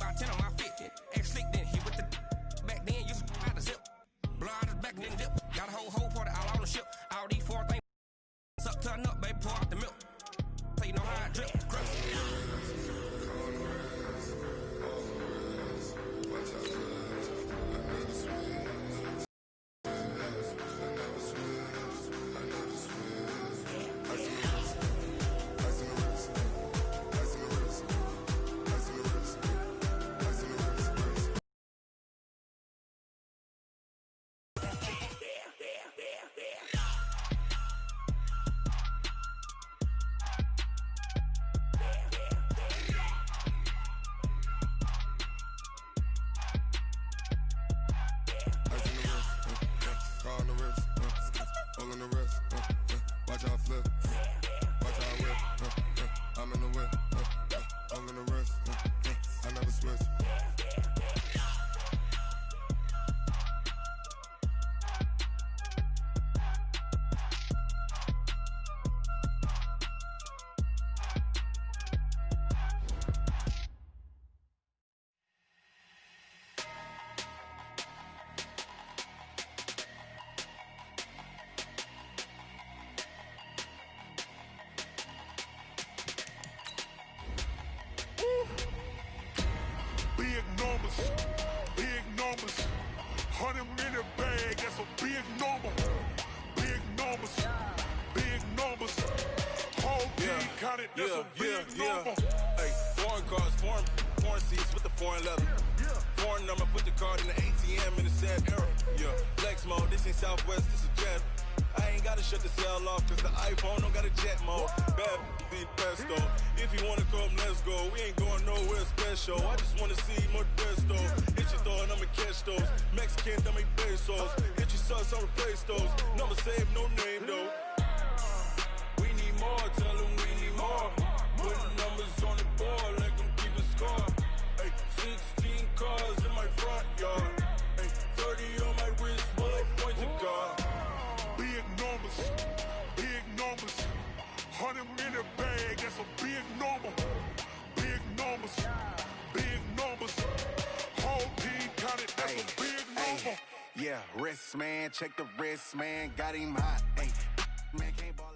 about 10 on my 50. Ex-slick then hit with the back then, used to out the zip. Blow out his back and then dip. Got a whole party all on the ship. All these four things up, turn up, baby, pour out the milk. So you know how I drip. Big numbers, 100 minute bag, that's a big number. Big numbers, whole team counted, that's a big number. Hey, foreign cars, foreign seats with the foreign leather. Foreign number, put the card in the ATM in the sad era. Yeah, flex mode, this ain't Southwest, this is Jet. I ain't gotta shut the cell off, cause the iPhone don't got a jet mode. Bad beat pesto. If you wanna come, let's go. We ain't going nowhere special. I just wanna see more Modesto. Hit your thought, I'ma catch those. Mexican, dame pesos. Hit your sus, I'll replace those. Number saved, no name though. We need more, tell them we need more. Putting numbers on the board, like them keep a score. Hey, 16 cars in my front yard. Hey, 30 on my wrist, while I point to God. Big numbers, 100 minute bag, that's a big number. Big numbers, whole team counted, that's a big number. Yeah, wrist man, check the wrist man, got him hot. Hey, man can't ball.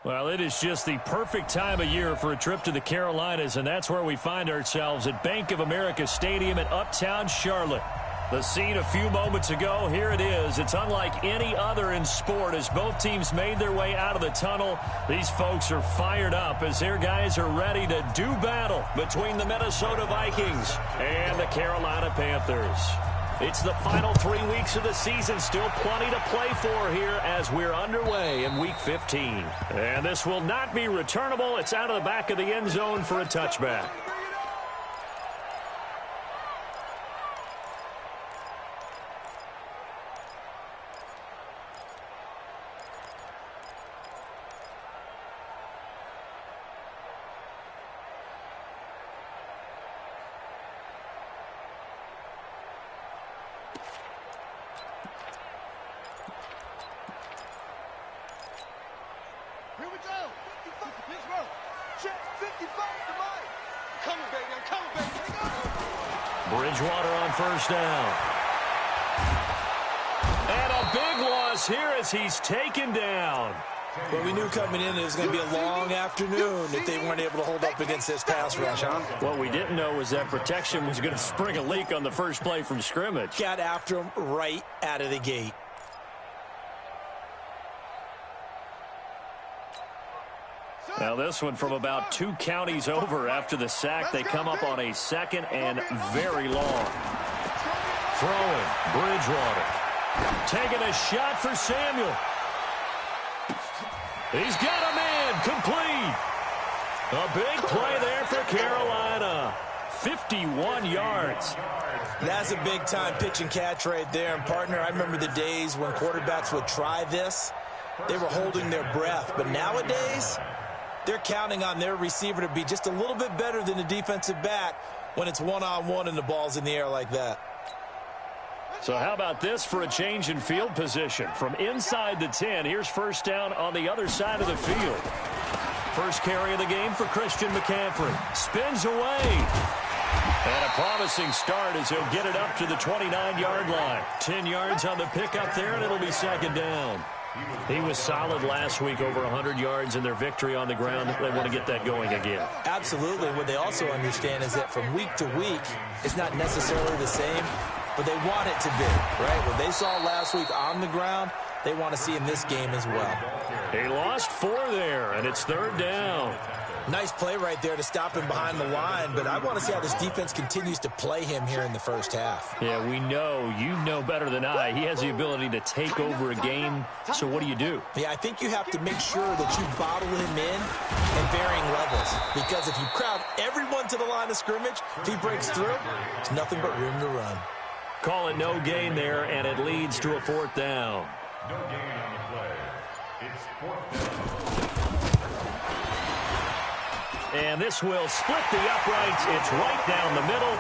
Well, it is just the perfect time of year for a trip to the Carolinas, and that's where we find ourselves at Bank of America Stadium in Uptown Charlotte. The scene a few moments ago, here it is. It's unlike any other in sport as both teams made their way out of the tunnel. These folks are fired up as their guys are ready to do battle between the Minnesota Vikings and the Carolina Panthers. It's the final 3 weeks of the season. Still plenty to play for here as we're underway in Week 15. And this will not be returnable. It's out of the back of the end zone for a touchback. Here we go. 55. Pitch roll. Check. 55 to Mike. I'm coming, baby. I'm coming, baby. Bridgewater on first down. And a big loss here as he's taken down. Well, we knew coming in it was going to be a long afternoon if they weren't able to hold up against this pass rush, huh? What we didn't know was that protection was going to spring a leak on the first play from scrimmage. Got after him right out of the gate. Now this one from about 2 counties over after the sack. They come up on a second and very long. Throwing, Bridgewater. Taking a shot for Samuel. He's got a man, complete. A big play there for Carolina. 51 yards. That's a big-time pitch and catch right there. And, partner, I remember the days when quarterbacks would try this. They were holding their breath. But nowadays, they're counting on their receiver to be just a little bit better than the defensive back when it's one-on-one and the ball's in the air like that. So how about this for a change in field position? From inside the 10, here's first down on the other side of the field. First carry of the game for Christian McCaffrey. Spins away. And a promising start as he'll get it up to the 29-yard line. 10 yards on the pickup there, and it'll be second down. He was solid last week, over 100 yards in their victory on the ground. They want to get that going again. Absolutely. What they also understand is that from week to week, it's not necessarily the same, but they want it to be, right? What they saw last week on the ground, they want to see in this game as well. He lost 4 there, and it's third down. Nice play right there to stop him behind the line, but I want to see how this defense continues to play him here in the first half. Yeah, we know. You know better than I. He has the ability to take over a game, so what do? Yeah, I think you have to make sure that you bottle him in at varying levels, because if you crowd everyone to the line of scrimmage, if he breaks through, there's nothing but room to run. Call it no gain there, and it leads to a fourth down. No gain on the play. It's fourth down. And this will split the uprights. It's right down the middle.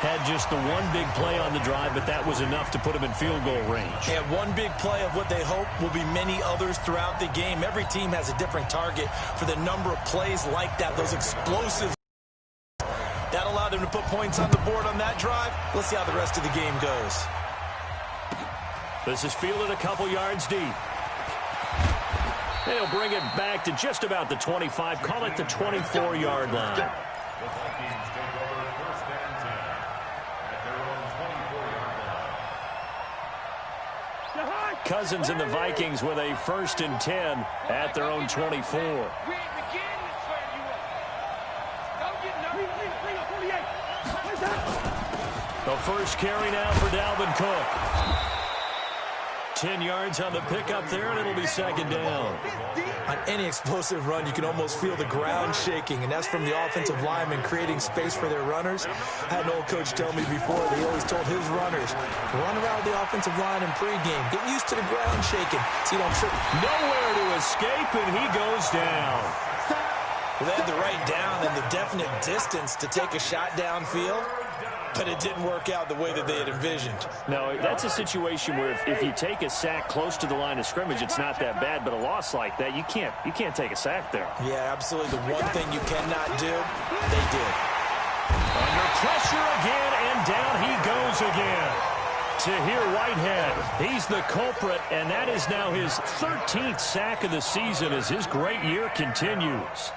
Had just the one big play on the drive, but that was enough to put him in field goal range. And one big play of what they hope will be many others throughout the game. Every team has a different target for the number of plays like that, those explosive. That allowed him to put points on the board on that drive. Let's see how the rest of the game goes. This is fielded a couple yards deep. They'll bring it back to just about the 25. Call it the 24-yard line. The Vikings take over first and 10 at their own 24-yard line. Cousins and the Vikings with a first and 10 at their own 24. The first carry now for Dalvin Cook. 10 yards on the pickup there, and it'll be second down. On any explosive run, you can almost feel the ground shaking, and that's from the offensive linemen creating space for their runners. I had an old coach tell me before, he always told his runners, run around the offensive line in pregame. Get used to the ground shaking so you don't trip. Nowhere to escape, and he goes down. Well, they had the right down and the definite distance to take a shot downfield, but it didn't work out the way that they had envisioned. No, that's a situation where if you take a sack close to the line of scrimmage, it's not that bad, but a loss like that, you can't take a sack there. Yeah, absolutely. The one thing you cannot do, they did. Under pressure again, and down he goes again. Tahir Whitehead, he's the culprit, and that is now his 13th sack of the season as his great year continues.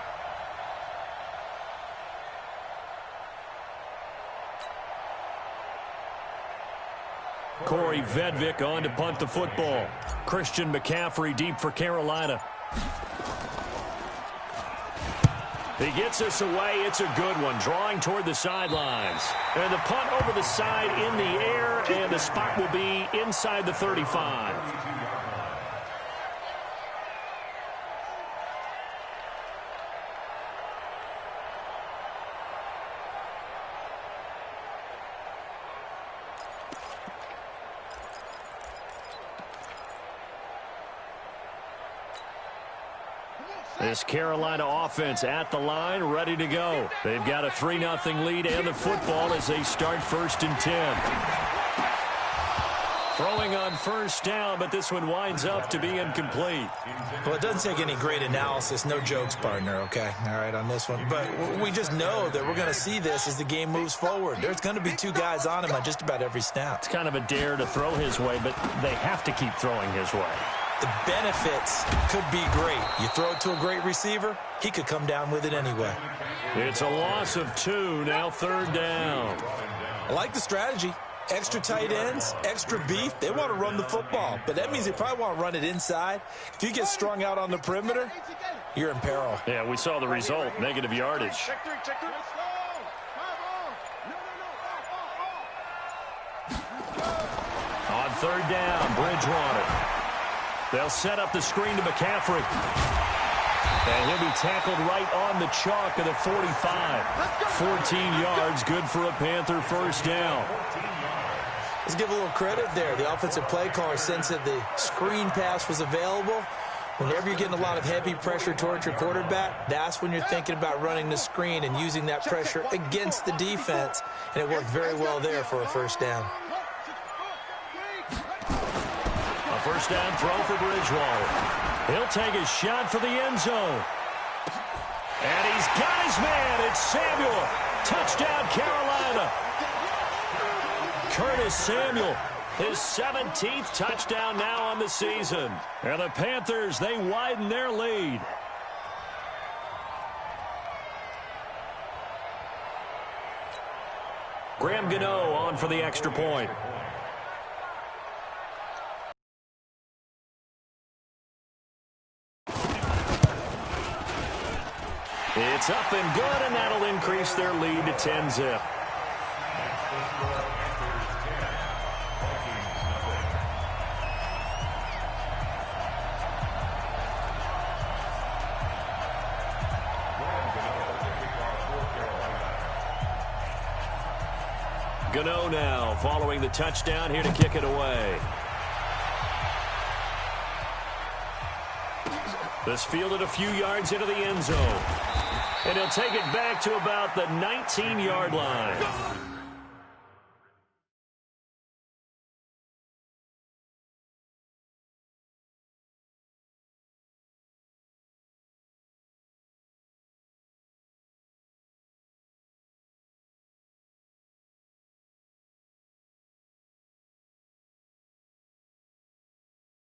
Corey Vedvik on to punt the football. Christian McCaffrey deep for Carolina. He gets us away. It's a good one. Drawing toward the sidelines. And the punt over the side in the air, and the spot will be inside the 35. This Carolina offense at the line, ready to go. They've got a 3-0 lead and the football as they start first and 10. Throwing on first down, but this one winds up to be incomplete. Well, it doesn't take any great analysis. No jokes, partner, okay? All right, on this one. But we just know that we're going to see this as the game moves forward. There's going to be 2 guys on him on just about every snap. It's kind of a dare to throw his way, but they have to keep throwing his way. The benefits could be great. You throw it to a great receiver, he could come down with it anyway. It's a loss of 2, now third down. I like the strategy. Extra tight ends, extra beef. They want to run the football, but that means they probably want to run it inside. If you get strung out on the perimeter, you're in peril. Yeah, we saw the result, negative yardage. On third down, Bridgewater. They'll set up the screen to McCaffrey. And he'll be tackled right on the chalk of the 45. 14 yards, good for a Panther first down. Let's give a little credit there. The offensive play caller sensed that the screen pass was available. Whenever you're getting a lot of heavy pressure towards your quarterback, that's when you're thinking about running the screen and using that pressure against the defense. And it worked very well there for a first down. A first down throw for Bridgewater. He'll take a shot for the end zone. And he's got his man. It's Samuel. Touchdown, Carolina. Curtis Samuel, his 17th touchdown now on the season. And the Panthers, they widen their lead. Graham Gano on for the extra point. It's up and good, and that'll increase their lead to 10-zip. Gano now following the touchdown here to kick it away. This fielded a few yards into the end zone. And he'll take it back to about the 19-yard line.